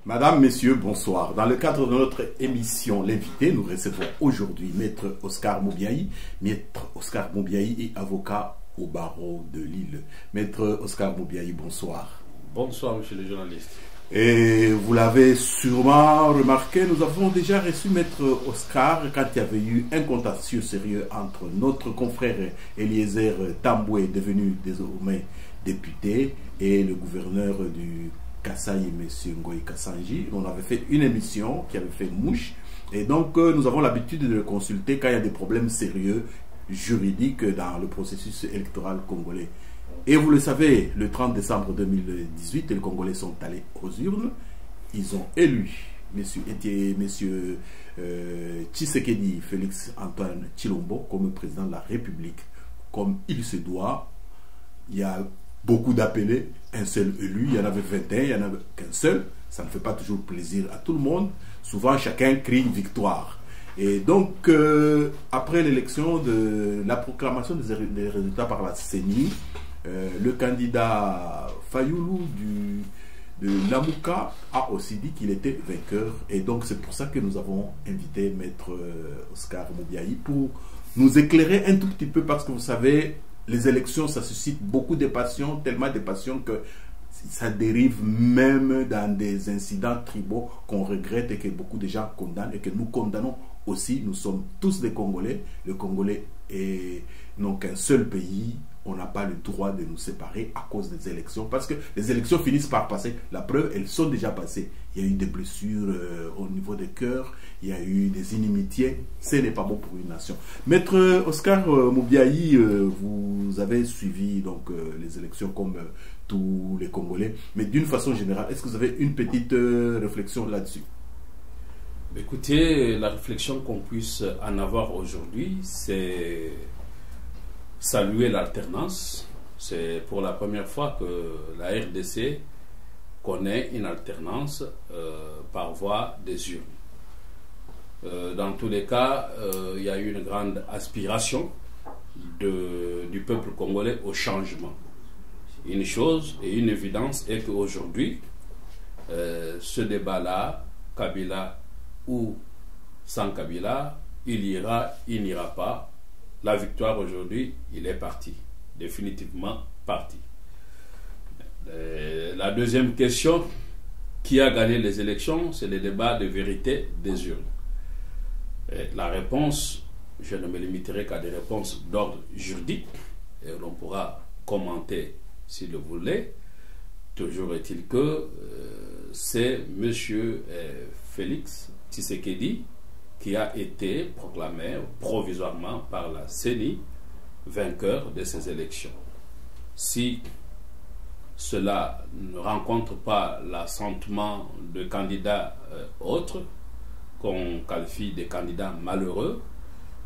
Madame, Messieurs, bonsoir. Dans le cadre de notre émission L'invité, nous recevons aujourd'hui Maître Oscar Moubiaï. Maître Oscar Moubiaï est avocat au barreau de Lille. Maître Oscar Moubiaï, bonsoir. Bonsoir, monsieur le journaliste. Et vous l'avez sûrement remarqué, nous avons déjà reçu Maître Oscar quand il y avait eu un contentieux sérieux entre notre confrère Eliezer Tamboué, devenu désormais député, et le gouverneur du Kasaï, M. Ngoï Kassanji. On avait fait une émission qui avait fait mouche. Et donc, nous avons l'habitude de le consulter quand il y a des problèmes sérieux juridiques dans le processus électoral congolais. Et vous le savez, le 30 décembre 2018, les Congolais sont allés aux urnes. Ils ont élu M. Tshisekedi Félix Antoine Tshilombo comme président de la République, comme il se doit. Il y a beaucoup d'appelés, un seul élu, il y en avait 21, il n'y en avait qu'un seul. Ça ne fait pas toujours plaisir à tout le monde. Souvent, chacun crie victoire. Et donc, après l'élection, de la proclamation des résultats par la CENI, le candidat Fayoulou de Lamouka a aussi dit qu'il était vainqueur. Et donc, c'est pour ça que nous avons invité Maître Oscar Moubiaï pour nous éclairer un tout petit peu, parce que vous savez, les élections, ça suscite beaucoup de passions, tellement de passions que ça dérive même dans des incidents tribaux qu'on regrette et que beaucoup de gens condamnent et que nous condamnons aussi. Nous sommes tous des Congolais. Le Congolais n'ont qu'un seul pays. On n'a pas le droit de nous séparer à cause des élections, parce que les élections finissent par passer. La preuve, elles sont déjà passées. Il y a eu des blessures au niveau des cœurs, il y a eu des inimitiés. Ce n'est pas bon pour une nation. Maître Oscar Moubiaï, vous avez suivi donc les élections comme tous les Congolais, mais d'une façon générale, est-ce que vous avez une petite réflexion là-dessus? Écoutez, la réflexion qu'on puisse en avoir aujourd'hui, c'est saluer l'alternance. C'est pour la première fois que la RDC connaît une alternance par voie des urnes. Dans tous les cas, il y a eu une grande aspiration du peuple congolais au changement. Une chose et une évidence est qu'aujourd'hui, ce débat-là, Kabila ou sans Kabila, il ira, il n'ira pas. La victoire aujourd'hui, il est parti, définitivement parti. La deuxième question, qui a gagné les élections, c'est le débat de vérité des urnes. La réponse, je ne me limiterai qu'à des réponses d'ordre juridique, et l'on pourra commenter si le voulez. Toujours est-il que c'est M. Félix Tshisekedi qui a été proclamé provisoirement par la CENI vainqueur de ces élections. Si cela ne rencontre pas l'assentiment de candidats autres, qu'on qualifie de candidats malheureux,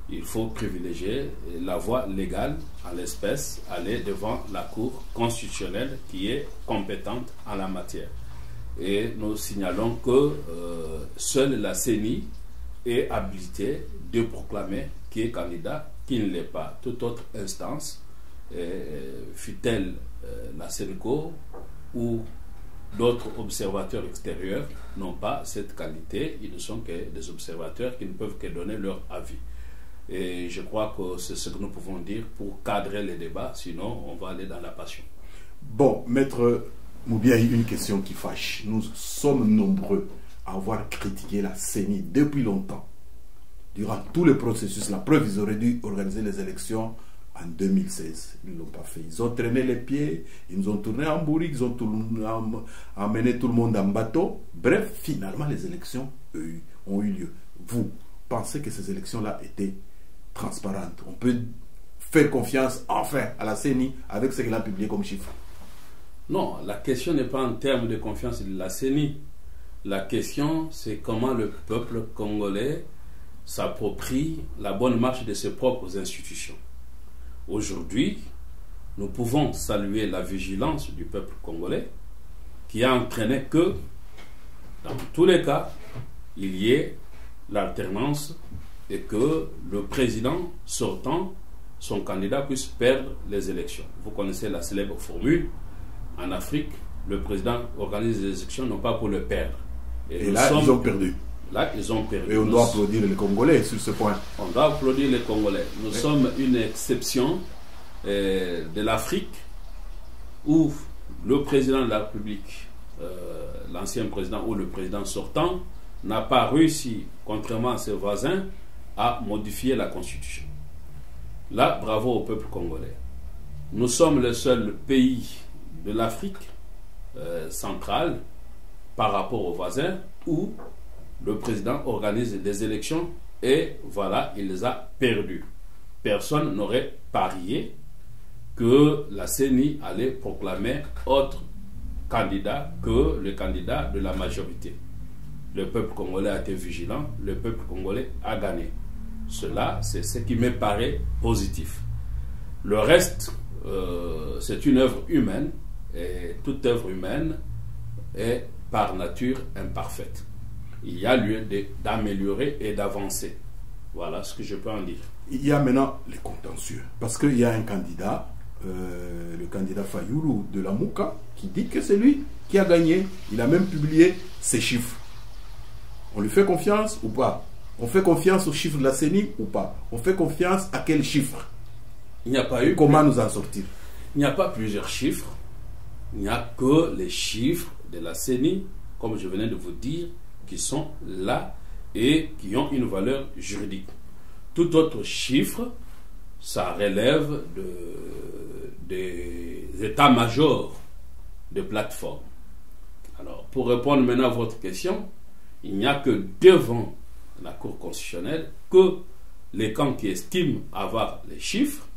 il faut privilégier la voie légale, en l'espèce, aller devant la Cour constitutionnelle qui est compétente en la matière. Et nous signalons que seule la CENI est habilité de proclamer qui est candidat, qui ne l'est pas. Toute autre instance, fût-elle la SENCO ou d'autres observateurs extérieurs, n'ont pas cette qualité. Ils ne sont que des observateurs qui ne peuvent que donner leur avis. Et je crois que c'est ce que nous pouvons dire pour cadrer les débats, sinon on va aller dans la passion. Bon, Maître Moubiaï, une question qui fâche. Nous sommes nombreux à avoir critiqué la CENI depuis longtemps. Durant tout le processus, la preuve, ils auraient dû organiser les élections en 2016. Ils ne l'ont pas fait. Ils ont traîné les pieds, ils nous ont tourné en bourrique, ils ont emmené tout le monde en bateau. Bref, finalement, les élections ont eu lieu. Vous pensez que ces élections-là étaient transparentes? On peut faire confiance, enfin, à la CENI avec ce qu'elle a publié comme chiffre? Non, la question n'est pas en termes de confiance de la CENI. La question, c'est comment le peuple congolais s'approprie la bonne marche de ses propres institutions. Aujourd'hui, nous pouvons saluer la vigilance du peuple congolais qui a entraîné que, dans tous les cas, il y ait l'alternance et que le président sortant, son candidat, puisse perdre les élections. Vous connaissez la célèbre formule: en Afrique, le président organise les élections non pas pour le perdre, Et là, ils ont perdu. Là, ils ont perdu. Et on doit applaudir les Congolais sur ce point. On doit applaudir les Congolais. Nous sommes une exception de l'Afrique où le président de la République, l'ancien président ou le président sortant, n'a pas réussi, contrairement à ses voisins, à modifier la Constitution. Là, bravo au peuple congolais. Nous sommes le seul pays de l'Afrique centrale par rapport aux voisins où le président organise des élections et voilà, il les a perdues. Personne n'aurait parié que la CENI allait proclamer autre candidat que le candidat de la majorité. Le peuple congolais a été vigilant, le peuple congolais a gagné. Cela, c'est ce qui me paraît positif. Le reste, c'est une œuvre humaine, et toute œuvre humaine est par nature imparfaite. Il y a lieu d'améliorer et d'avancer. Voilà ce que je peux en dire. Il y a maintenant les contentieux, parce qu'il y a un candidat, le candidat Fayoulou de la Mouka, qui dit que c'est lui qui a gagné. Il a même publié ses chiffres. On lui fait confiance ou pas? On fait confiance aux chiffres de la CENI ou pas? On fait confiance à quels chiffres? Il n'y a pas eu. Comment nous en sortir? Il n'y a pas plusieurs chiffres. Il n'y a que les chiffres de la CENI, comme je venais de vous dire, qui sont là et qui ont une valeur juridique. Tout autre chiffre, ça relève des états-majors de plateformes. Alors, pour répondre maintenant à votre question, il n'y a que devant la Cour constitutionnelle que les camps qui estiment avoir les chiffres,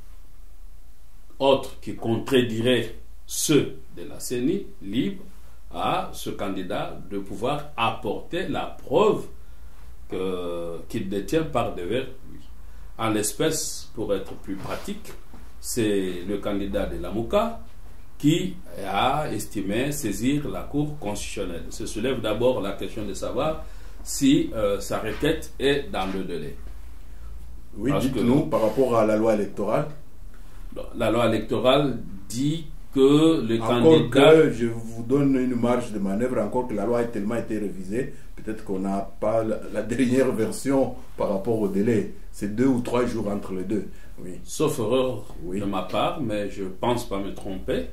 autres qui contrediraient ceux de la CENI, libre à ce candidat de pouvoir apporter la preuve qu'il détient par devers lui. En l'espèce, pour être plus pratique, c'est le candidat de la Mouka qui a estimé saisir la Cour constitutionnelle. Se soulève d'abord la question de savoir si sa requête est dans le délai. Oui, dites-nous par rapport à la loi électorale. La loi électorale dit que le encore candidat... que je vous donne une marge de manœuvre, encore que la loi a tellement été révisée, peut-être qu'on n'a pas la dernière version par rapport au délai. C'est 2 ou 3 jours entre les deux. Oui. Sauf erreur de ma part, mais je ne pense pas me tromper,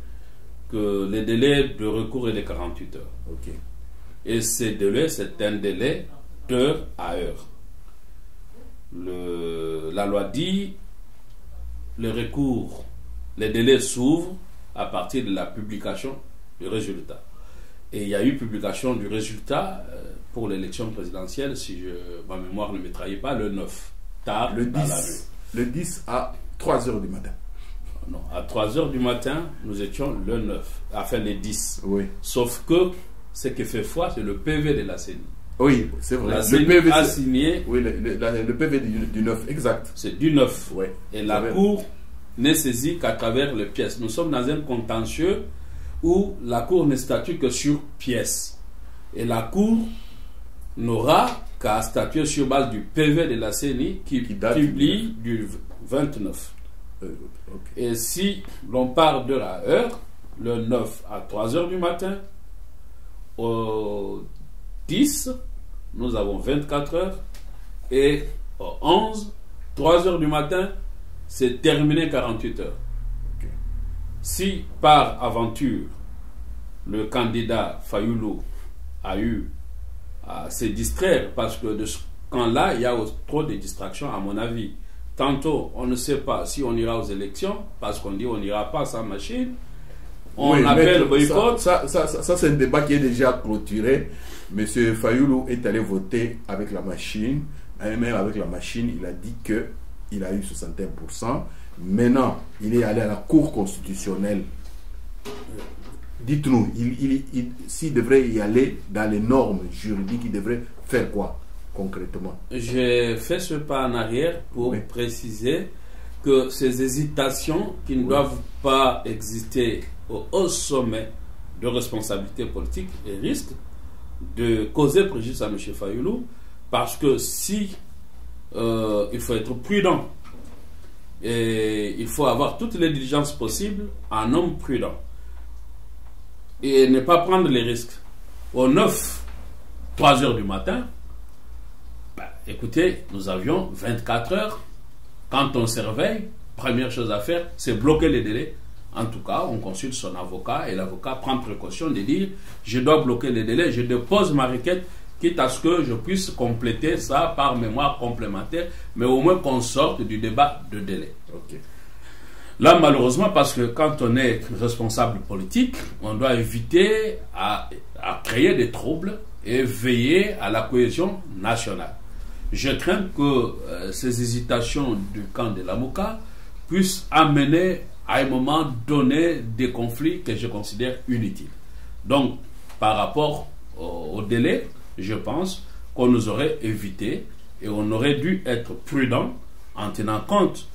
que le délai de recours est de 48 heures. Ok. Et ce délai, c'est un délai d'heure à heure. La loi dit le recours, les délais s'ouvrent à partir de la publication du résultat. Et il y a eu publication du résultat pour l'élection présidentielle, si ma mémoire ne me trahit pas, le 9, tard le 10, dans la nuit. Le 10 à 3 heures du matin. Non, à 3 heures du matin, nous étions le 9, enfin les 10. Oui. Sauf que ce qui fait foi, c'est le PV de la CENI. Oui, c'est vrai. La CENI a signé. Oui, le PV du 9, exact. C'est du 9. Oui. Et la Cour n'est saisie qu'à travers les pièces. Nous sommes dans un contentieux où la Cour ne statue que sur pièces. Et la Cour n'aura qu'à statuer sur base du PV de la CENI qui publie du 29. Okay. Et si l'on part d'heure à heure, le 9 à 3 heures du matin, au 10, nous avons 24 heures, et au 11, 3 heures du matin, c'est terminé 48 heures. Okay. Si par aventure, le candidat Fayoulou a eu à se distraire, parce que de ce camp-là, il y a trop de distractions à mon avis. Tantôt, on ne sait pas si on ira aux élections, parce qu'on dit on n'ira pas sans machine. On appelle boycott. Ça c'est un débat qui est déjà clôturé. Monsieur Fayoulou est allé voter avec la machine. Même avec la machine, il a dit qu'il a eu 61%. Maintenant, il est allé à la Cour constitutionnelle. Dites-nous, s'il devrait y aller dans les normes juridiques, il devrait faire quoi concrètement? J'ai fait ce pas en arrière pour préciser que ces hésitations qui ne doivent pas exister au haut sommet de responsabilité politique risquent de causer préjudice à M. Fayoulou, parce que si il faut être prudent et il faut avoir toutes les diligences possibles en homme prudent et ne pas prendre les risques. Au 9, 3 heures du matin, ben, écoutez, nous avions 24 heures. Quand on se réveille, première chose à faire, c'est bloquer les délais. En tout cas, on consulte son avocat et l'avocat prend précaution de dire je dois bloquer les délais, je dépose ma requête, quitte à ce que je puisse compléter ça par mémoire complémentaire, mais au moins qu'on sorte du débat de délai. Ok. Là, malheureusement, parce que quand on est responsable politique, on doit éviter à créer des troubles et veiller à la cohésion nationale. Je crains que ces hésitations du camp de Lamuka puissent amener à un moment donné des conflits que je considère inutiles. Donc, par rapport au délai, je pense qu'on nous aurait évité et on aurait dû être prudent en tenant compte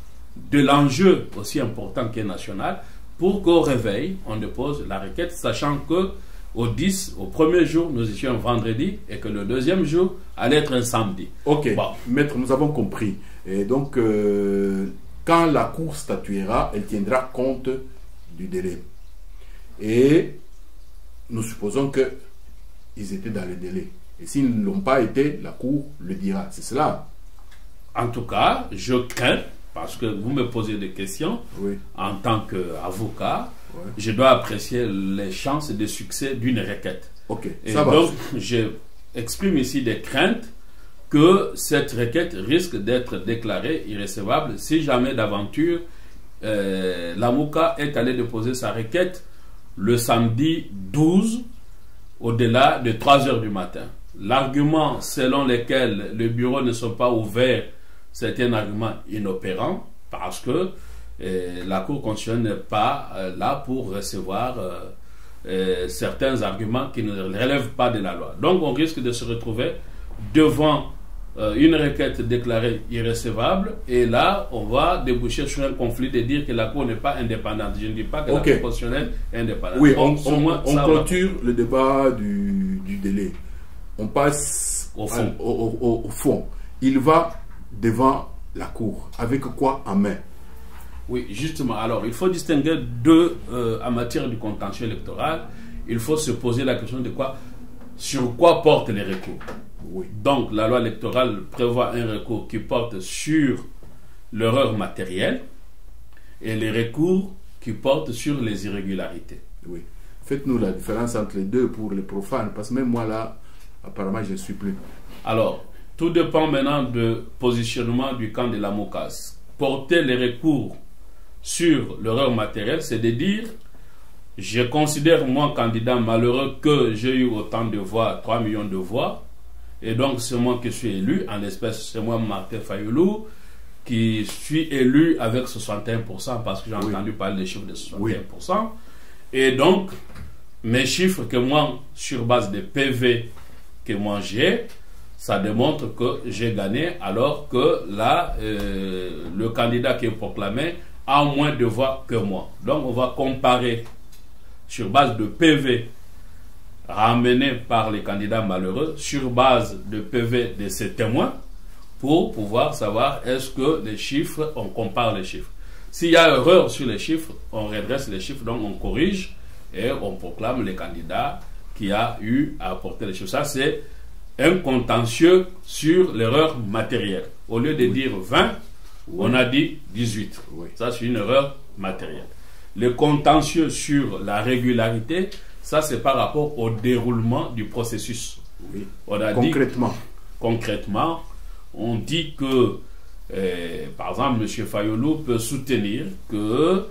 de l'enjeu aussi important qu'est national pour qu'au réveil, on dépose la requête, sachant que au premier jour, nous étions un vendredi et que le deuxième jour allait être un samedi. Ok, bon. Maître, nous avons compris. Et donc, quand la Cour statuera, elle tiendra compte du délai. Et nous supposons qu'ils étaient dans le délai. Et s'ils ne l'ont pas été, la Cour le dira. C'est cela. En tout cas, je crains, parce que vous me posez des questions, oui, en tant qu'avocat, ouais, je dois apprécier les chances de succès d'une requête. Ok, et ça va. Donc, j'exprime ici des craintes que cette requête risque d'être déclarée irrecevable si jamais d'aventure Lamuka est allé déposer sa requête le samedi 12 au-delà de 3 heures du matin. L'argument selon lequel les bureaux ne sont pas ouverts, c'est un argument inopérant parce que la Cour constitutionnelle n'est pas là pour recevoir certains arguments qui ne relèvent pas de la loi. Donc on risque de se retrouver devant une requête déclarée irrecevable et là on va déboucher sur un conflit de dire que la Cour n'est pas indépendante. Je ne dis pas que la Cour constitutionnelle est indépendante. Oui, bon, on clôture le débat du délai. On passe au fond. Il va devant la Cour. Avec quoi en main? Oui, justement. Alors, il faut distinguer deux en matière du contentieux électoral. Il faut se poser la question de sur quoi portent les recours. Oui. Donc, la loi électorale prévoit un recours qui porte sur l'erreur matérielle et les recours qui portent sur les irrégularités. Oui. Faites-nous la différence entre les deux pour les profanes, parce que même moi là, apparemment, je ne suis plus. Alors, tout dépend maintenant du positionnement du camp de Lamuka. Porter les recours sur l'erreur matérielle, c'est de dire je considère moi candidat malheureux que j'ai eu autant de voix, 3 millions de voix, et donc c'est moi qui suis élu, en l'espèce c'est moi Martin Fayoulou, qui suis élu avec 61% parce que j'ai entendu parler des chiffres de 61%, oui, et donc mes chiffres que moi, sur base de PV que moi j'ai, ça démontre que j'ai gagné alors que là, le candidat qui est proclamé a moins de voix que moi. Donc on va comparer sur base de PV ramenés par les candidats malheureux, sur base de PV de ces témoins, pour pouvoir savoir est-ce que les chiffres, on compare les chiffres. S'il y a erreur sur les chiffres, on redresse les chiffres, donc on corrige et on proclame les candidats qui a eu à apporter les chiffres. Ça, c'est un contentieux sur l'erreur matérielle. Au lieu de dire 20, on a dit 18. Oui. Ça, c'est une erreur matérielle. Le contentieux sur la régularité, ça, c'est par rapport au déroulement du processus. Oui. On a concrètement, on dit que, par exemple, M. Fayoulou peut soutenir que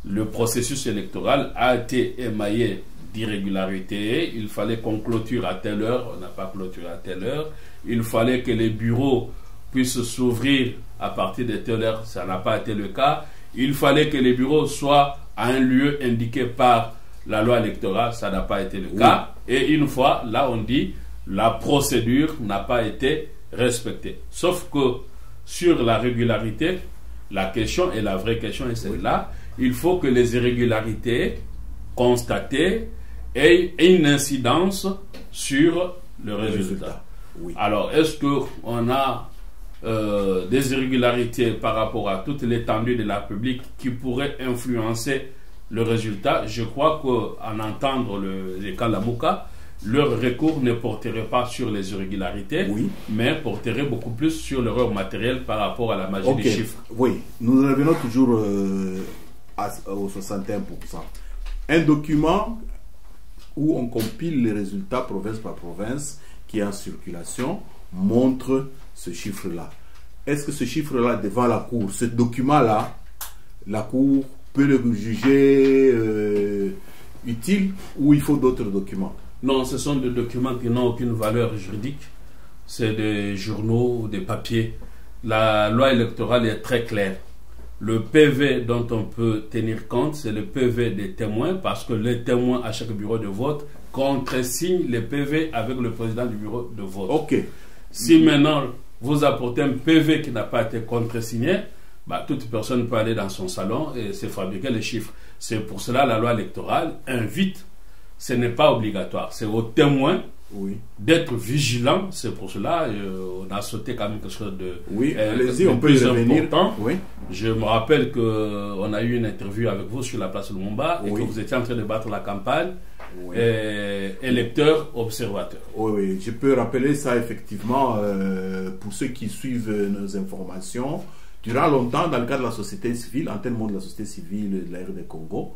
le processus électoral a été émaillé d'irrégularité. Il fallait qu'on clôture à telle heure, on n'a pas clôturé à telle heure. Il fallait que les bureaux puissent s'ouvrir à partir de telle heure, ça n'a pas été le cas. Il fallait que les bureaux soient à un lieu indiqué par la loi électorale, ça n'a pas été le cas. Et une fois, là on dit, la procédure n'a pas été respectée. Sauf que sur la régularité, la question et la vraie question est celle-là. Il faut que les irrégularités constatées aient une incidence sur le résultat. Oui. Alors, est-ce qu'on a des irrégularités par rapport à toute l'étendue de la République qui pourraient influencer le résultat? Je crois qu'en entendre le cas Lamuka, leur recours ne porterait pas sur les irrégularités, mais porterait beaucoup plus sur l'erreur matérielle par rapport à la magie des chiffres. Oui, nous revenons toujours au 61%. Un document où on compile les résultats province par province qui est en circulation montre ce chiffre-là. Est-ce que ce chiffre-là, devant la Cour, ce document-là, la Cour peut le juger utile ou il faut d'autres documents? Non, ce sont des documents qui n'ont aucune valeur juridique. C'est des journaux ou des papiers. La loi électorale est très claire. Le PV dont on peut tenir compte, c'est le PV des témoins, parce que les témoins à chaque bureau de vote contresignent les PV avec le président du bureau de vote. Ok. Si maintenant vous apportez un PV qui n'a pas été contresigné, toute personne peut aller dans son salon et se fabriquer les chiffres. C'est pour cela la loi électorale invite. Ce n'est pas obligatoire, c'est aux témoins d'être vigilants. C'est pour cela on a sauté quand même quelque chose de on peut y revenir. Je me rappelle qu'on a eu une interview avec vous sur la place Lumumba et que vous étiez en train de battre la campagne électeur-observateur. Oui, je peux rappeler ça effectivement pour ceux qui suivent nos informations. Durant longtemps, dans le cadre de la société civile, en termes de la société civile de la RD Congo,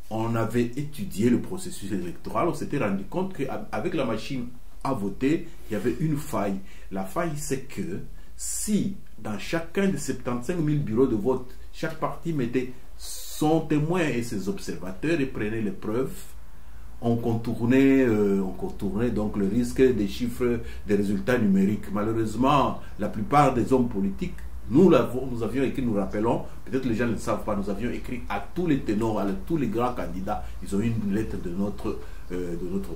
on avait étudié le processus électoral, on s'était rendu compte qu'avec la machine à voter, il y avait une faille. La faille, c'est que si dans chacun des 75 000 bureaux de vote, chaque parti mettait son témoin et ses observateurs et prenait les preuves, on contournait donc le risque des chiffres, des résultats numériques. Malheureusement, la plupart des hommes politiques, nous avions écrit, nous rappelons, peut-être les gens ne le savent pas, nous avions écrit à tous les ténors, à tous les grands candidats, ils ont eu une lettre de notre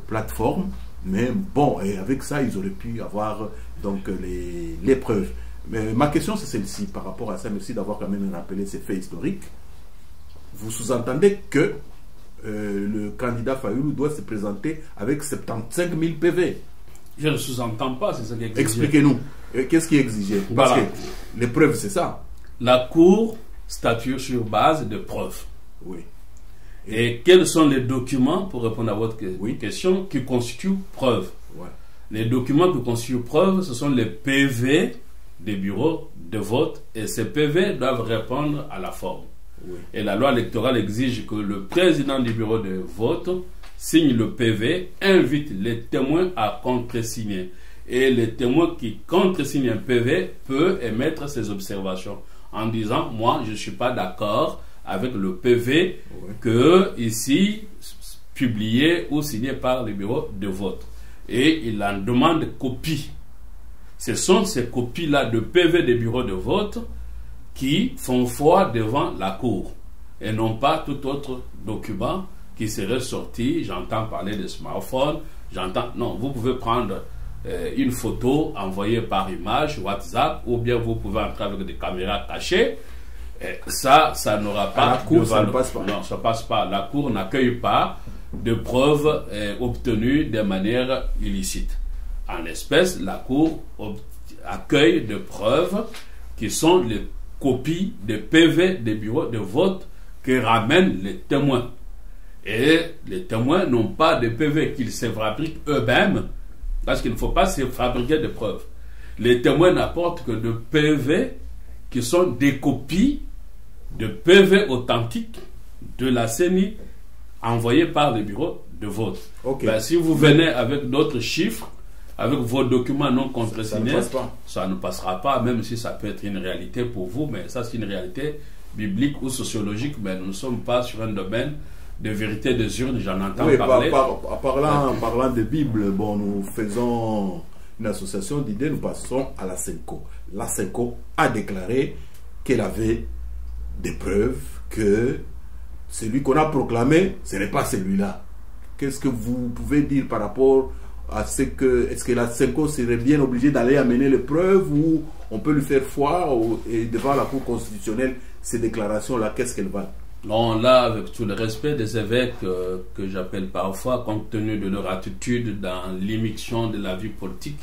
plateforme, mais bon, et avec ça, ils auraient pu avoir donc les preuves. Mais ma question, c'est celle-ci, par rapport à ça, merci d'avoir quand même rappelé ces faits historiques. Vous sous-entendez que le candidat Fayoulou doit se présenter avec 75 000 PV? Je ne sous-entends pas, c'est ça qui est exigé. Expliquez-nous. Qu'est-ce qui est exigé? Parce que les preuves, c'est ça. La Cour statue sur base de preuves. Oui. Et quels sont les documents, pour répondre à votre question, qui constituent preuves? Les documents qui constituent preuves, ce sont les PV des bureaux de vote. Et ces PV doivent répondre à la forme. Et la loi électorale exige que le président du bureau de vote signe le PV, invite les témoins à contresigner. Et le témoin qui contresigne un PV peut émettre ses observations en disant: moi, je ne suis pas d'accord avec le PV que ici publié ou signé par le bureau de vote. Et il en demande copie. Ce sont ces copies-là de PV des bureaux de vote qui font foi devant la Cour et non pas tout autre document qui serait sorti. J'entends parler de smartphone, non, vous pouvez prendre une photo envoyée par image WhatsApp, ou bien vous pouvez entrer avec des caméras cachées. Ça n'aura pas la Cour, ça ne passe pas. Non, ça passe pas. La Cour n'accueille pas de preuves obtenues de manière illicite. En espèce, la Cour accueille de preuves qui sont les copies des PV des bureaux de vote que ramènent les témoins. Et les témoins n'ont pas de PV qu'ils se fabriquent eux-mêmes, parce qu'il ne faut pas se fabriquer de preuves. Les témoins n'apportent que de PV qui sont des copies de PV authentiques de la CENI envoyés par les bureaux de vote. Si vous venez avec d'autres chiffres, avec vos documents non contresignés, ça ne passera pas, même si ça peut être une réalité pour vous, mais ça c'est une réalité biblique ou sociologique, mais nous ne sommes pas sur un domaine de vérité des urnes, j'en entends parler. Parlant de Bible, nous faisons une association d'idées, nous passons à la CENCO. La CENCO a déclaré qu'elle avait des preuves que celui qu'on a proclamé, ce n'est pas celui-là. Qu'est-ce que vous pouvez dire par rapport à ce que... Est-ce que la CENCO serait bien obligée d'aller amener les preuves, ou on peut lui faire foi, et devant la Cour constitutionnelle, ces déclarations-là, qu'est-ce qu'elles valent? Non, là, avec tout le respect des évêques que j'appelle parfois, compte tenu de leur attitude dans l'immixtion de la vie politique,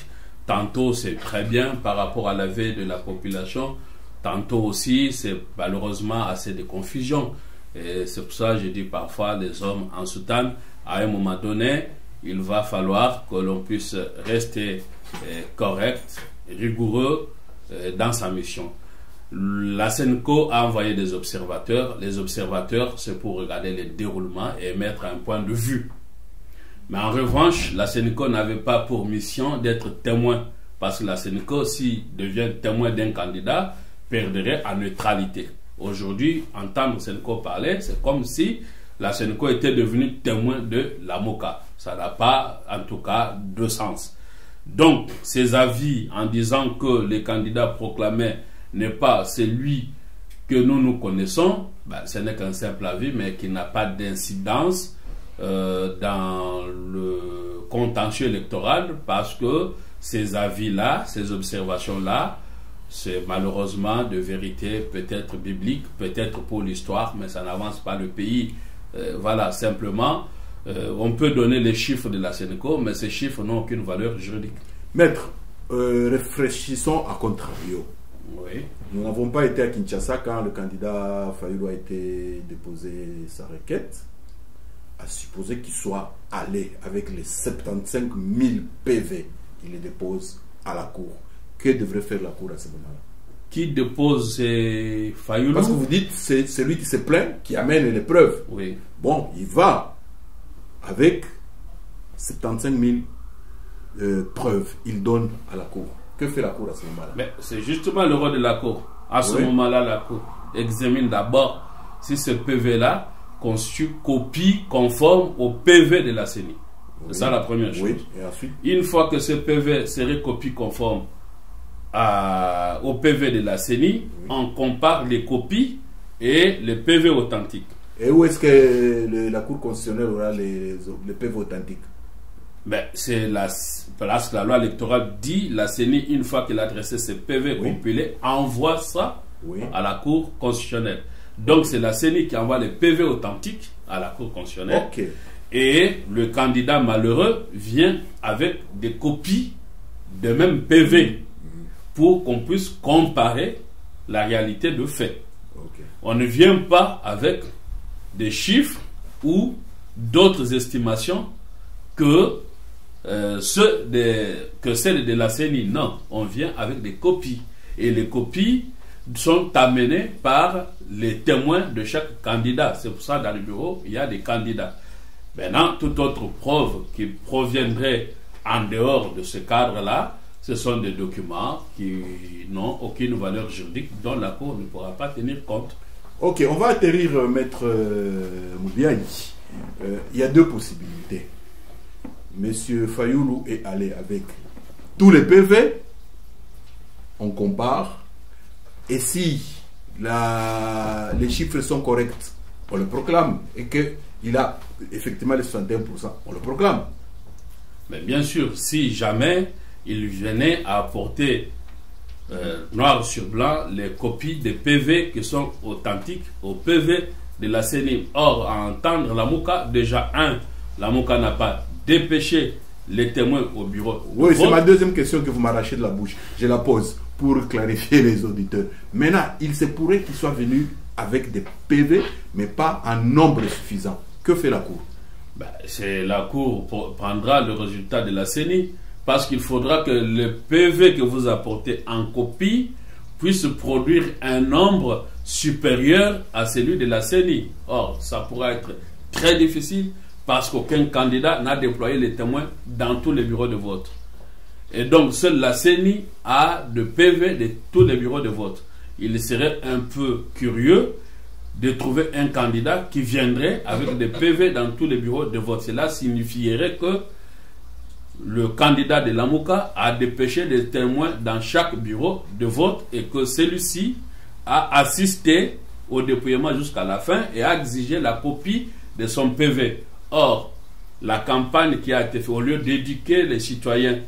tantôt c'est très bien par rapport à la veille de la population, tantôt aussi c'est malheureusement assez de confusion. Et c'est pour ça que je dis parfois les hommes en soutane, à un moment donné, il va falloir que l'on puisse rester correct, rigoureux dans sa mission. La SENCO a envoyé des observateurs. Les observateurs, c'est pour regarder les déroulements et émettre un point de vue. Mais en revanche, la SENCO n'avait pas pour mission d'être témoin. Parce que la SENCO, s'il devient témoin d'un candidat, perdrait en neutralité. Aujourd'hui, entendre SENCO parler, c'est comme si la SENCO était devenue témoin de la MOCA. Ça n'a pas, en tout cas, de sens. Donc, ces avis en disant que les candidats proclamés n'est pas celui que nous connaissons, ce n'est qu'un simple avis, mais qui n'a pas d'incidence dans le contentieux électoral, parce que ces avis-là, ces observations-là, c'est malheureusement de vérité peut-être biblique, peut-être pour l'histoire, mais ça n'avance pas le pays. Voilà, simplement, on peut donner les chiffres de la SENCO, mais ces chiffres n'ont aucune valeur juridique. Maître, réfléchissons à contrario. Oui. Nous n'avons pas été à Kinshasa quand le candidat Fayulu a été déposé sa requête, à supposer qu'il soit allé avec les 75 000 PV. Il les dépose à la cour. Que devrait faire la cour à ce moment-là? Qui dépose Fayulu? Parce que vous dites c'est celui qui se plaint qui amène les preuves. Oui. Bon, il va avec 75 000 preuves. Il donne à la cour. Que fait la cour à ce moment-là? Mais c'est justement le rôle de la cour. À ce moment-là, la cour examine d'abord si ce PV-là constitue copie conforme au PV de la CENI. C'est ça la première chose. Oui. Et ensuite? Une fois que ce PV serait copie conforme au PV de la CENI, on compare les copies et les PV authentiques. Et où est-ce que la Cour constitutionnelle aura les PV authentiques? C'est parce que la loi électorale dit, la CENI, une fois qu'elle a adressé ses PV compilés, envoie ça à la Cour constitutionnelle. Donc c'est la CENI qui envoie les PV authentiques à la Cour constitutionnelle. Okay. Et le candidat malheureux vient avec des copies de même PV pour qu'on puisse comparer la réalité de fait. Okay. On ne vient pas avec des chiffres ou d'autres estimations que celles de la CENI. Non, on vient avec des copies. Et les copies sont amenées par les témoins de chaque candidat. C'est pour ça dans le bureau, il y a des candidats. Maintenant, toute autre preuve qui proviendrait en dehors de ce cadre-là, ce sont des documents qui n'ont aucune valeur juridique dont la Cour ne pourra pas tenir compte. Ok, on va atterrir, Maître Moubiaï. Il y a deux possibilités. Monsieur Fayulu est allé avec tous les PV, on compare, et si les chiffres sont corrects, on le proclame, et qu'il a effectivement les 61%, on le proclame. Mais bien sûr, si jamais il venait à apporter noir sur blanc les copies des PV qui sont authentiques au PV de la CENI. Or, à entendre la MOCA, déjà la MOCA n'a pas dépêché les témoins au bureau. Oui, c'est ma deuxième question que vous m'arrachez de la bouche. Je la pose pour clarifier les auditeurs. Maintenant, il se pourrait qu'il soit venu avec des PV, mais pas en nombre suffisant. Que fait la Cour? C'est la Cour prendra le résultat de la CENI, parce qu'il faudra que le PV que vous apportez en copie puisse produire un nombre supérieur à celui de la CENI. Or, ça pourra être très difficile parce qu'aucun candidat n'a déployé les témoins dans tous les bureaux de vote. Et donc, seule la CENI a de PV de tous les bureaux de vote. Il serait un peu curieux de trouver un candidat qui viendrait avec des PV dans tous les bureaux de vote. Cela signifierait que le candidat de la MOCA a dépêché des témoins dans chaque bureau de vote et que celui-ci a assisté au dépouillement jusqu'à la fin et a exigé la copie de son PV. Or, la campagne qui a été faite, au lieu d'éduquer les citoyens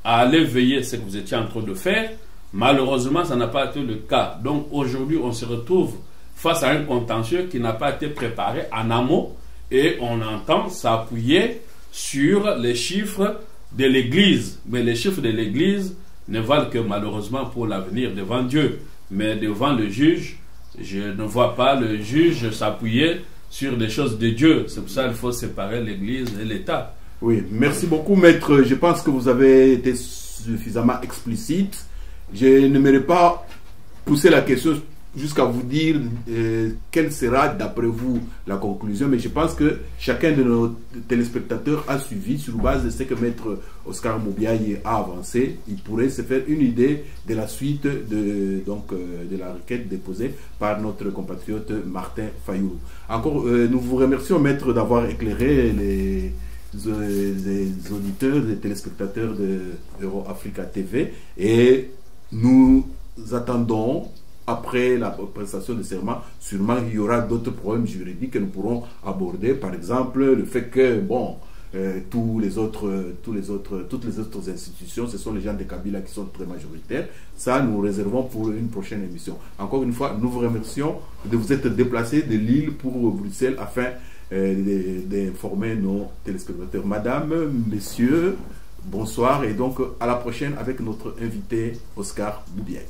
à aller veiller ce que vous étiez en train de faire, malheureusement, ça n'a pas été le cas. Donc aujourd'hui, on se retrouve face à un contentieux qui n'a pas été préparé en amont et on entend s'appuyer sur les chiffres de l'Église. Mais les chiffres de l'Église ne valent que malheureusement pour l'avenir devant Dieu. Mais devant le juge, je ne vois pas le juge s'appuyer sur des choses de Dieu. C'est pour ça qu'il faut séparer l'Église et l'État. Oui, merci beaucoup, maître. Je pense que vous avez été suffisamment explicite. Je n'aimerais pas pousser la question jusqu'à vous dire quelle sera, d'après vous, la conclusion, mais je pense que chacun de nos téléspectateurs a suivi sur base de ce que maître Oscar Moubiaye a avancé. Il pourrait se faire une idée de la suite de la requête déposée par notre compatriote Martin Fayoulou. Encore, nous vous remercions, maître, d'avoir éclairé les auditeurs, les téléspectateurs de Euro-Africa TV, et nous attendons, après la prestation de serment, sûrement il y aura d'autres problèmes juridiques que nous pourrons aborder. Par exemple, le fait que, bon, toutes les autres institutions, ce sont les gens de Kabila qui sont très majoritaires. Ça, nous réservons pour une prochaine émission. Encore une fois, nous vous remercions de vous être déplacés de Lille pour Bruxelles afin d'informer nos téléspectateurs. Madame, messieurs, bonsoir, et donc à la prochaine avec notre invité Oscar Moubiaye.